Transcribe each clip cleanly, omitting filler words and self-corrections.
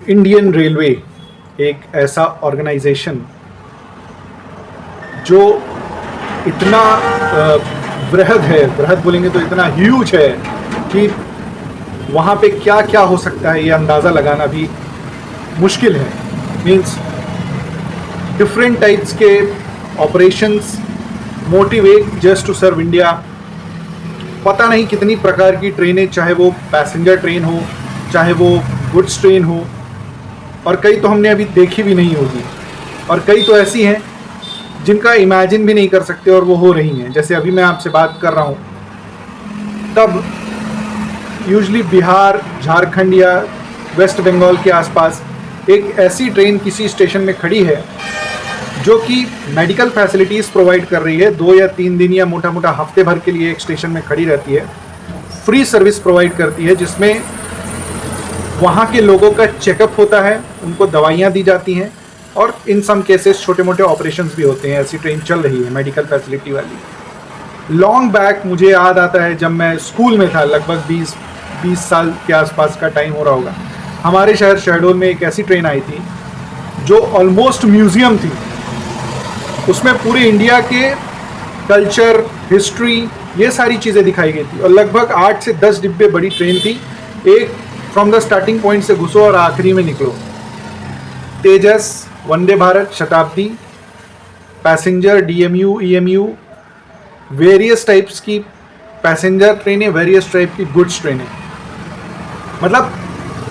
Indian railway एक ऐसा organisation जो इतना बृहद है, बृहद बोलेंगे तो इतना ह्यूज है कि वहाँ पे क्या क्या हो सकता है ये अंदाज़ा लगाना भी मुश्किल है। मीन्स डिफरेंट टाइप्स के operations, motivate just to serve India. पता नहीं कितनी प्रकार की ट्रेनें, चाहे वो पैसेंजर ट्रेन हो, चाहे वो गुड्स ट्रेन हो, और कई तो हमने अभी देखी भी नहीं होगी, और कई तो ऐसी हैं जिनका इमेजिन भी नहीं कर सकते और वो हो रही हैं। जैसे अभी मैं आपसे बात कर रहा हूँ, तब यूजली बिहार, झारखंड या वेस्ट बंगाल के आसपास एक ऐसी ट्रेन किसी स्टेशन में खड़ी है जो कि मेडिकल फैसिलिटीज़ प्रोवाइड कर रही है। 2 या 3 दिन या मोटा मोटा हफ्ते भर के लिए एक स्टेशन में खड़ी रहती है, फ्री सर्विस प्रोवाइड करती है, जिसमें वहाँ के लोगों का चेकअप होता है, उनको दवाइयाँ दी जाती हैं, और इन सम केसेस छोटे मोटे ऑपरेशंस भी होते हैं। ऐसी ट्रेन चल रही है मेडिकल फैसिलिटी वाली। लॉन्ग बैक मुझे याद आता है, जब मैं स्कूल में था, लगभग 20 साल के आसपास का टाइम हो रहा होगा, हमारे शहर शहडोल में एक ऐसी ट्रेन आई थी जो ऑलमोस्ट म्यूज़ियम थी। उसमें पूरे इंडिया के कल्चर, हिस्ट्री, ये सारी चीज़ें दिखाई गई थी, और लगभग 8 से 10 डिब्बे बड़ी ट्रेन थी। एक फ्रॉम द स्टार्टिंग पॉइंट से घुसो और आखिरी में निकलो। तेजस, वंदे भारत, शताब्दी, passenger, DMU, EMU, various types की पैसेंजर ट्रेनें, वेरियस टाइप की गुड्स ट्रेनें। मतलब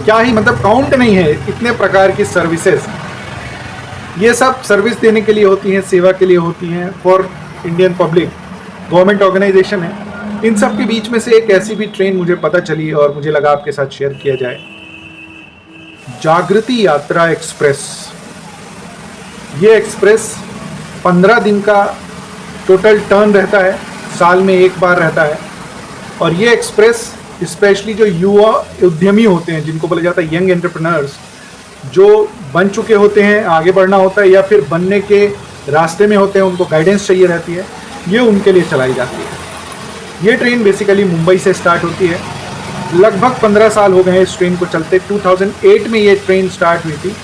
क्या ही, मतलब काउंट नहीं है, इतने प्रकार की सर्विसेज। ये सब सर्विस देने के लिए होती हैं, सेवा के लिए होती हैं, for Indian public. Government organisation है। इन सब के बीच में से एक ऐसी भी ट्रेन मुझे पता चली और मुझे लगा आपके साथ शेयर किया जाए। जागृति यात्रा एक्सप्रेस। ये एक्सप्रेस 15 दिन का टोटल टर्न रहता है, साल में एक बार रहता है। और ये एक्सप्रेस स्पेशली जो युवा उद्यमी होते हैं, जिनको बोला जाता है यंग एंटरप्रेन्योर्स, जो बन चुके होते हैं, आगे बढ़ना होता है या फिर बनने के रास्ते में होते हैं, उनको गाइडेंस चाहिए रहती है, ये उनके लिए चलाई जाती है। ये ट्रेन बेसिकली मुंबई से स्टार्ट होती है। लगभग 15 साल हो गए हैं इस ट्रेन को चलते। 2008 में ये ट्रेन स्टार्ट हुई थी।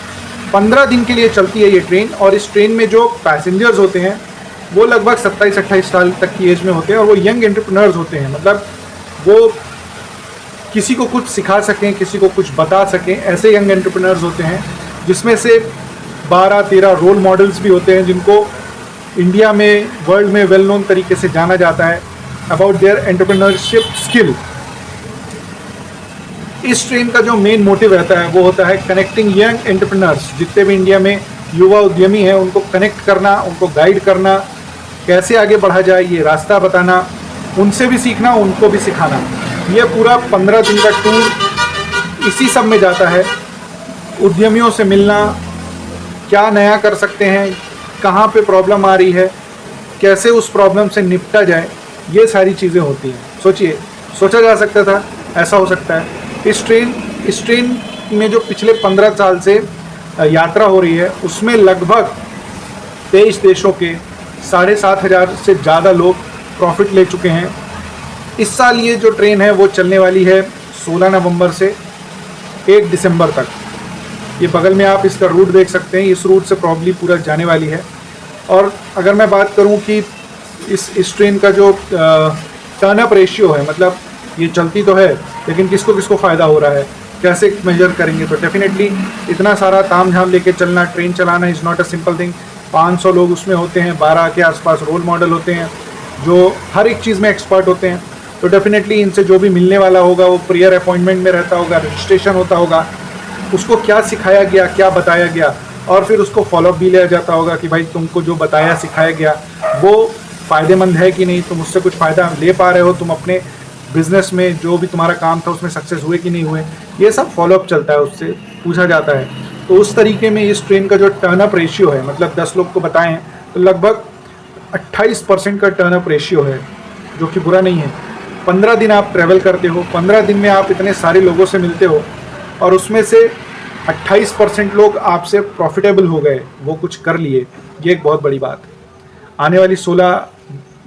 15 दिन के लिए चलती है ये ट्रेन, और इस ट्रेन में जो पैसेंजर्स होते हैं वो लगभग 27-28 साल तक की एज में होते हैं, और वो यंग एंटरप्रेन्योर्स होते हैं। मतलब वो किसी को कुछ सिखा सकें, किसी को कुछ बता सकें, ऐसे यंग एंटरप्रेन्योर्स होते हैं, जिसमें से 12-13 रोल मॉडल्स भी होते हैं, जिनको इंडिया में, वर्ल्ड में वेल नोन तरीके से जाना जाता है अबाउट देयर एंटरप्रेन्योरशिप स्किल। इस ट्रेन का जो मेन मोटिव रहता है वो होता है कनेक्टिंग यंग एंटरप्रेन्योर्स। जितने भी इंडिया में युवा उद्यमी हैं उनको कनेक्ट करना, उनको गाइड करना, कैसे आगे बढ़ा जाए ये रास्ता बताना, उनसे भी सीखना, उनको भी सिखाना। ये पूरा 15 दिन का टूर इसी सब में जाता है। उद्यमियों से मिलना, क्या नया कर सकते हैं, कहाँ पे प्रॉब्लम आ रही है, कैसे उस प्रॉब्लम से निपटा जाए, ये सारी चीज़ें होती हैं। सोचिए, सोचा जा सकता था ऐसा हो सकता है। इस ट्रेन में जो पिछले 15 साल से यात्रा हो रही है, उसमें लगभग 23 देशों के 7,500 से ज़्यादा लोग प्रॉफिट ले चुके हैं। इस साल ये जो ट्रेन है वो चलने वाली है 16 नवंबर से 1 दिसंबर तक। ये बगल में आप इसका रूट देख सकते हैं, इस रूट से प्रॉब्ली पूरा जाने वाली है। और अगर मैं बात करूं कि इस ट्रेन का जो टर्न अप रेशियो है, मतलब ये चलती तो है लेकिन किसको किसको फ़ायदा हो रहा है, कैसे मेजर करेंगे, तो डेफिनेटली इतना सारा ताम झाम लेके चलना, ट्रेन चलाना is not a simple thing. 500 लोग उसमें होते हैं, 12 के आसपास रोल मॉडल होते हैं जो हर एक चीज़ में एक्सपर्ट होते हैं। तो डेफिनेटली इनसे जो भी मिलने वाला होगा वो प्रियर अपॉइंटमेंट में रहता होगा, रजिस्ट्रेशन होता होगा, उसको क्या सिखाया गया, क्या बताया गया, और फिर उसको फॉलोअप भी लिया जाता होगा कि भाई तुमको जो बताया सिखाया गया वो फ़ायदेमंद है कि नहीं, तुम उससे कुछ फ़ायदा ले पा रहे हो, तुम अपने बिज़नेस में जो भी तुम्हारा काम था उसमें सक्सेस हुए कि नहीं हुए, ये सब फॉलोअप चलता है, उससे पूछा जाता है। तो उस तरीके में इस ट्रेन का जो टर्न अप रेशियो है, मतलब 10 लोग को बताएं तो लगभग 28% का टर्न अप रेशियो है, जो कि बुरा नहीं है। 15 दिन आप ट्रैवल करते हो, 15 दिन में आप इतने सारे लोगों से मिलते हो, और उसमें से 28% लोग आपसे प्रॉफिटेबल हो गए, वो कुछ कर लिए, ये एक बहुत बड़ी बात है। आने वाली 16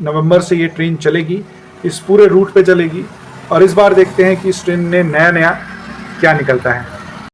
नवंबर से ये ट्रेन चलेगी, इस पूरे रूट पे चलेगी, और इस बार देखते हैं कि इस ट्रेन में नया नया क्या निकलता है।